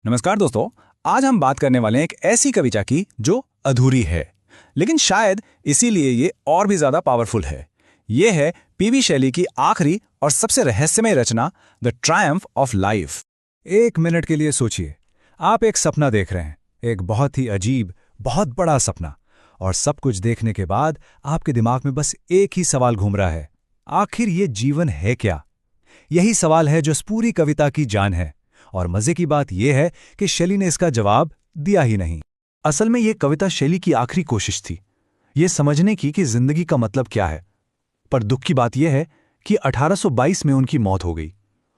नमस्कार दोस्तों। आज हम बात करने वाले हैं एक ऐसी कविता की जो अधूरी है, लेकिन शायद इसीलिए ये और भी ज्यादा पावरफुल है। ये है पीबी शैली की आखिरी और सबसे रहस्यमय रचना द ट्रायम्फ ऑफ लाइफ। एक मिनट के लिए सोचिए, आप एक सपना देख रहे हैं, एक बहुत ही अजीब, बहुत बड़ा सपना, और सब कुछ देखने के बाद आपके दिमाग में बस एक ही सवाल घूम रहा है, आखिर ये जीवन है क्या? यही सवाल है जो इस पूरी कविता की जान है। और मजे की बात यह है कि शैली ने इसका जवाब दिया ही नहीं। असल में यह कविता शैली की आखिरी कोशिश थी, ये समझने की कि जिंदगी का मतलब क्या है। पर दुख की बात यह है कि 1822 में उनकी मौत हो गई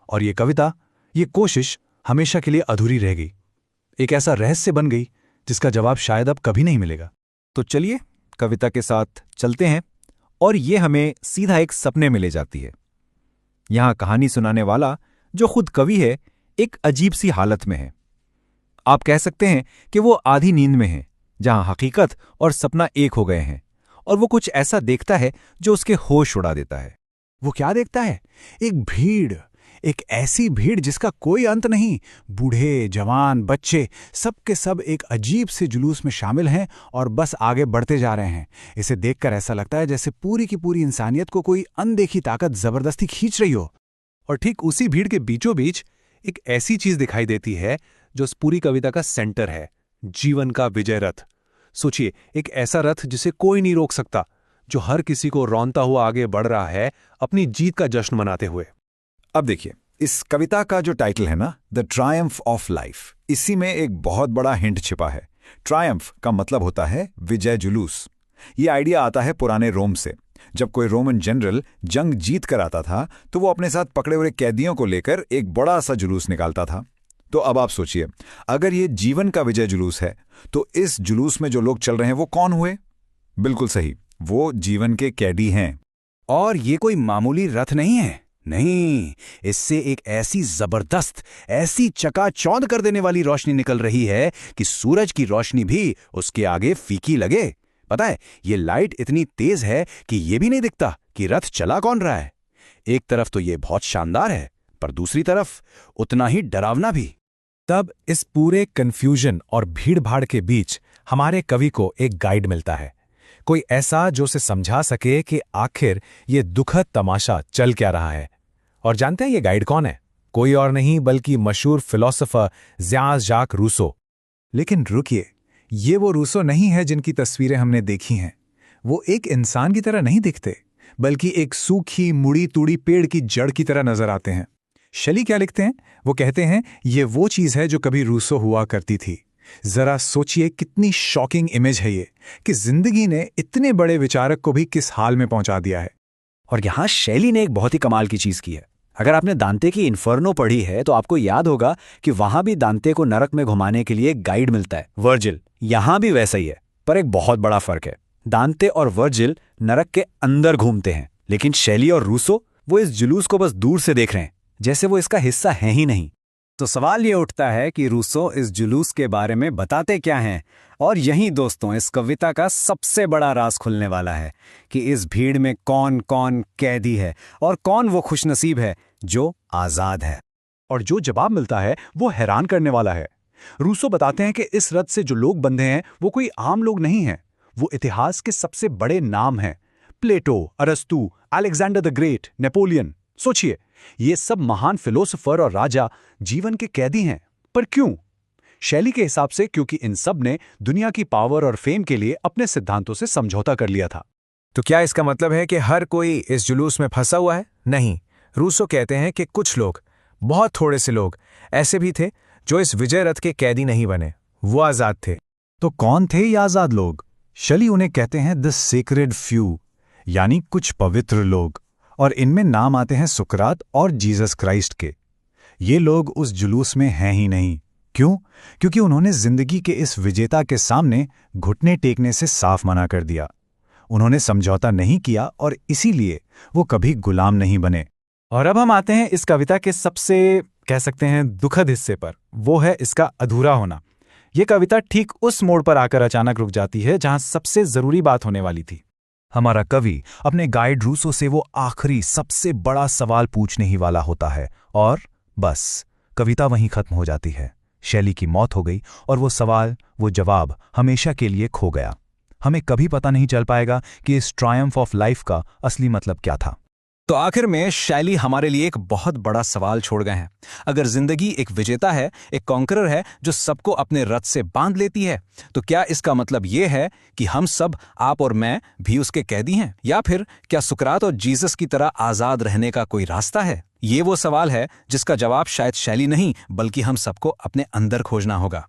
और ये कविता, ये कोशिश हमेशा के लिए अधूरी रह गई। एक ऐसा रहस्य बन गई जिसका जवाब शायद अब कभी नहीं मिलेगा। तो चलिए कविता के साथ चलते हैं और ये हमें सीधा एक सपने में ले जाती है। यहां कहानी सुनाने वाला जो खुद कवि है, एक अजीब सी हालत में है। आप कह सकते हैं कि वो आधी नींद में है, जहां हकीकत और सपना एक हो गए हैं, और वो कुछ ऐसा देखता है जो उसके होश उड़ा देता है। वो क्या देखता है? एक भीड़, एक ऐसी भीड़ जिसका कोई अंत नहीं। बूढ़े, जवान, बच्चे, सब के सब एक अजीब से जुलूस में शामिल हैं और बस आगे बढ़ते जा रहे हैं। इसे देखकर ऐसा लगता है जैसे पूरी की पूरी इंसानियत को कोई अनदेखी ताकत जबरदस्ती खींच रही हो। और ठीक उसी भीड़ के बीचों बीच एक ऐसी चीज दिखाई देती है जो इस पूरी कविता का सेंटर है, जीवन का विजय रथ। सोचिए, एक ऐसा रथ जिसे कोई नहीं रोक सकता, जो हर किसी को रौंदता हुआ आगे बढ़ रहा है, अपनी जीत का जश्न मनाते हुए। अब देखिए, इस कविता का जो टाइटल है ना, द ट्रायम्फ ऑफ लाइफ, इसी में एक बहुत बड़ा हिंट छिपा है। ट्रायम्फ का मतलब होता है विजय जुलूस। ये आइडिया आता है पुराने रोम से। जब कोई रोमन जनरल जंग जीत कर आता था तो वो अपने साथ पकड़े हुए कैदियों को लेकर एक बड़ा सा जुलूस निकालता था। तो अब आप सोचिए, अगर ये जीवन का विजय जुलूस है तो इस जुलूस में जो लोग चल रहे हैं वो कौन हुए? बिल्कुल सही, वो जीवन के कैदी हैं। और ये कोई मामूली रथ नहीं है, नहीं, इससे एक ऐसी जबरदस्त, ऐसी चकाचौंध कर देने वाली रोशनी निकल रही है कि सूरज की रोशनी भी उसके आगे फीकी लगे। पता है, ये लाइट इतनी तेज है कि ये भी नहीं दिखता कि रथ चला कौन रहा है। एक तरफ तो ये बहुत शानदार है, पर दूसरी तरफ उतना ही डरावना भी। तब इस पूरे कंफ्यूजन और भीड़-भाड़ के बीच हमारे कवि को एक गाइड मिलता है, कोई ऐसा जो उसे समझा सके कि आखिर ये दुखद तमाशा चल क्या रहा है। और जानते हैं ये गाइड कौन है? कोई और नहीं बल्कि मशहूर फिलोसोफर ज़्याँ जाक रूसो। लेकिन रुकिए, ये वो रूसो नहीं है जिनकी तस्वीरें हमने देखी हैं। वो एक इंसान की तरह नहीं दिखते, बल्कि एक सूखी मुड़ी तुड़ी पेड़ की जड़ की तरह नजर आते हैं। शैली क्या लिखते हैं? वो कहते हैं ये वो चीज है जो कभी रूसो हुआ करती थी। जरा सोचिए कितनी शॉकिंग इमेज है ये, कि जिंदगी ने इतने बड़े विचारक को भी किस हाल में पहुंचा दिया है। और यहां शैली ने एक बहुत ही कमाल की चीज की है। अगर आपने दांते की इन्फर्नो पढ़ी है तो आपको याद होगा कि वहां भी दांते को नरक में घुमाने के लिए एक गाइड मिलता है, वर्जिल। यहां भी वैसा ही है, पर एक बहुत बड़ा फर्क है। दांते और वर्जिल नरक के अंदर घूमते हैं, लेकिन शैली और रूसो वो इस जुलूस को बस दूर से देख रहे हैं, जैसे वो इसका हिस्सा है ही नहीं। तो सवाल ये उठता है कि रूसो इस जुलूस के बारे में बताते क्या हैं? और यही दोस्तों इस कविता का सबसे बड़ा राज खुलने वाला है कि इस भीड़ में कौन कौन कैदी है और कौन वो खुशनसीब है जो आजाद है। और जो जवाब मिलता है वो हैरान करने वाला है। रूसो बताते हैं कि इस रथ से जो लोग बंधे हैं वो कोई आम लोग नहीं हैं, वो इतिहास के सबसे बड़े नाम हैं। प्लेटो, अरस्तु, अलेक्जेंडर द ग्रेट, नेपोलियन। सोचिए, ये सब महान फिलोसोफर और राजा जीवन के कैदी हैं। पर क्यों? शैली के हिसाब से क्योंकि इन सब ने दुनिया की पावर और फेम के लिए अपने सिद्धांतों से समझौता कर लिया था। तो क्या इसका मतलब है कि हर कोई इस जुलूस में फंसा हुआ है? नहीं, रूसो कहते हैं कि कुछ लोग, बहुत थोड़े से लोग ऐसे भी थे जो इस विजय रथ के कैदी नहीं बने, वो आजाद थे। तो कौन थे ये आजाद लोग? शैली उन्हें कहते हैं द सेक्रेड फ्यू, यानी कुछ पवित्र लोग, और इनमें नाम आते हैं सुकरात और जीसस क्राइस्ट के। ये लोग उस जुलूस में हैं ही नहीं। क्यों? क्योंकि उन्होंने जिंदगी के इस विजेता के सामने घुटने टेकने से साफ मना कर दिया। उन्होंने समझौता नहीं किया और इसीलिए वो कभी गुलाम नहीं बने। और अब हम आते हैं इस कविता के सबसे, कह सकते हैं, दुखद हिस्से पर। वो है इसका अधूरा होना। ये कविता ठीक उस मोड़ पर आकर अचानक रुक जाती है जहां सबसे जरूरी बात होने वाली थी। हमारा कवि अपने गाइड रूसो से वो आखिरी सबसे बड़ा सवाल पूछने ही वाला होता है, और बस कविता वहीं खत्म हो जाती है। शैली की मौत हो गई और वो सवाल, वो जवाब हमेशा के लिए खो गया। हमें कभी पता नहीं चल पाएगा कि इस ट्रायम्फ ऑफ लाइफ का असली मतलब क्या था। तो आखिर में शैली हमारे लिए एक बहुत बड़ा सवाल छोड़ गए हैं। अगर जिंदगी एक विजेता है, एक कॉन्करर है जो सबको अपने रथ से बांध लेती है, तो क्या इसका मतलब यह है कि हम सब, आप और मैं, भी उसके कैदी हैं? या फिर क्या सुकरात और जीसस की तरह आजाद रहने का कोई रास्ता है? ये वो सवाल है जिसका जवाब शायद शैली नहीं, बल्कि हम सबको अपने अंदर खोजना होगा।